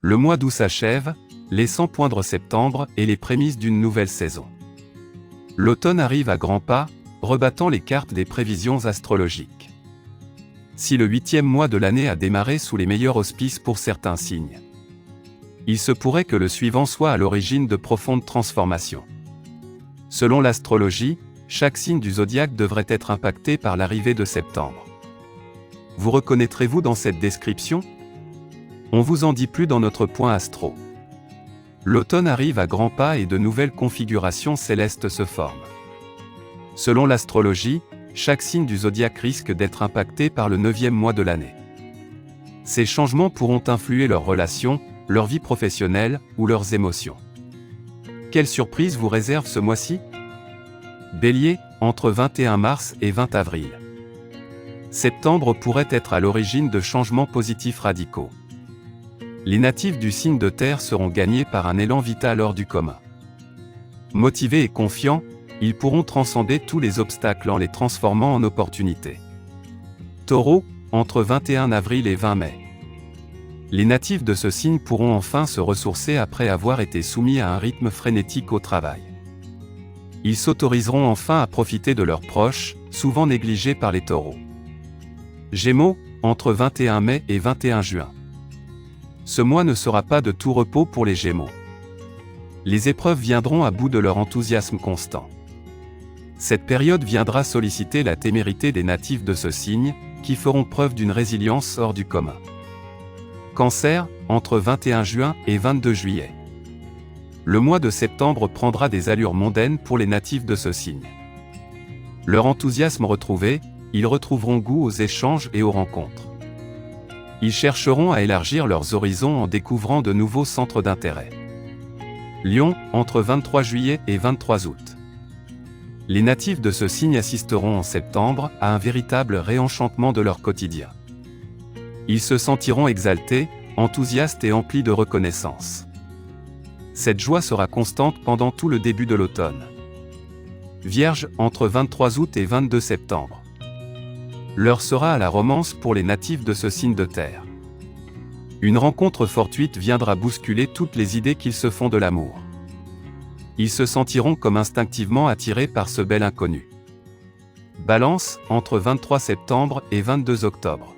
Le mois d'août s'achève, laissant poindre septembre et les prémices d'une nouvelle saison. L'automne arrive à grands pas, rebattant les cartes des prévisions astrologiques. Si le 8e mois de l'année a démarré sous les meilleurs auspices pour certains signes, il se pourrait que le suivant soit à l'origine de profondes transformations. Selon l'astrologie, chaque signe du zodiaque devrait être impacté par l'arrivée de septembre. Vous reconnaîtrez-vous dans cette description? On vous en dit plus dans notre point astro. L'automne arrive à grands pas et de nouvelles configurations célestes se forment. Selon l'astrologie, chaque signe du zodiaque risque d'être impacté par le 9e mois de l'année. Ces changements pourront influer leurs relations, leur vie professionnelle ou leurs émotions. Quelle surprise vous réserve ce mois-ci? Bélier, entre 21 mars et 20 avril. Septembre pourrait être à l'origine de changements positifs radicaux. Les natifs du signe de terre seront gagnés par un élan vital hors du commun. Motivés et confiants, ils pourront transcender tous les obstacles en les transformant en opportunités. Taureau, entre 21 avril et 20 mai. Les natifs de ce signe pourront enfin se ressourcer après avoir été soumis à un rythme frénétique au travail. Ils s'autoriseront enfin à profiter de leurs proches, souvent négligés par les taureaux. Gémeaux, entre 21 mai et 21 juin. Ce mois ne sera pas de tout repos pour les Gémeaux. Les épreuves viendront à bout de leur enthousiasme constant. Cette période viendra solliciter la témérité des natifs de ce signe, qui feront preuve d'une résilience hors du commun. Cancer, entre 21 juin et 22 juillet. Le mois de septembre prendra des allures mondaines pour les natifs de ce signe. Leur enthousiasme retrouvé, ils retrouveront goût aux échanges et aux rencontres. Ils chercheront à élargir leurs horizons en découvrant de nouveaux centres d'intérêt. Lion, entre 23 juillet et 23 août. Les natifs de ce signe assisteront en septembre à un véritable réenchantement de leur quotidien. Ils se sentiront exaltés, enthousiastes et emplis de reconnaissance. Cette joie sera constante pendant tout le début de l'automne. Vierge, entre 23 août et 22 septembre. L'heure sera à la romance pour les natifs de ce signe de terre. Une rencontre fortuite viendra bousculer toutes les idées qu'ils se font de l'amour. Ils se sentiront comme instinctivement attirés par ce bel inconnu. Balance, entre 23 septembre et 22 octobre.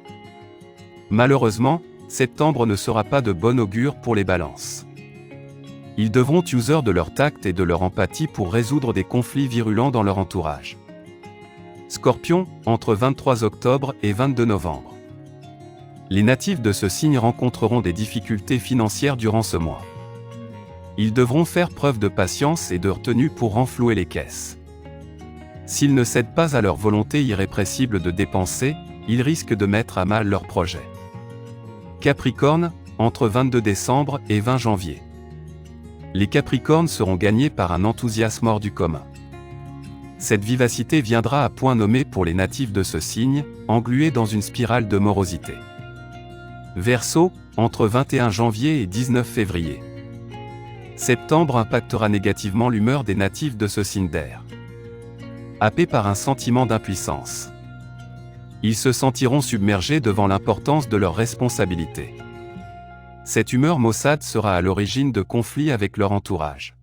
Malheureusement, septembre ne sera pas de bon augure pour les balances. Ils devront user de leur tact et de leur empathie pour résoudre des conflits virulents dans leur entourage. Scorpion, entre 23 octobre et 22 novembre. Les natifs de ce signe rencontreront des difficultés financières durant ce mois. Ils devront faire preuve de patience et de retenue pour renflouer les caisses. S'ils ne cèdent pas à leur volonté irrépressible de dépenser, ils risquent de mettre à mal leurs projets. Capricorne, entre 22 décembre et 20 janvier. Les Capricornes seront gagnés par un enthousiasme hors du commun. Cette vivacité viendra à point nommé pour les natifs de ce signe, englués dans une spirale de morosité. Verseau, entre 21 janvier et 19 février. Septembre impactera négativement l'humeur des natifs de ce signe d'air. Happés par un sentiment d'impuissance, ils se sentiront submergés devant l'importance de leurs responsabilités. Cette humeur maussade sera à l'origine de conflits avec leur entourage.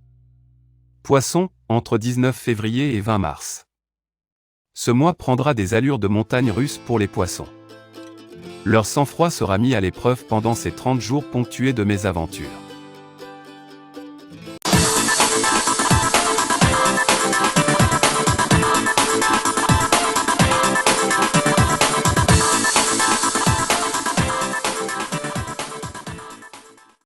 Poisson, entre 19 février et 20 mars. Ce mois prendra des allures de montagne russe pour les poissons. Leur sang-froid sera mis à l'épreuve pendant ces 30 jours ponctués de mésaventures.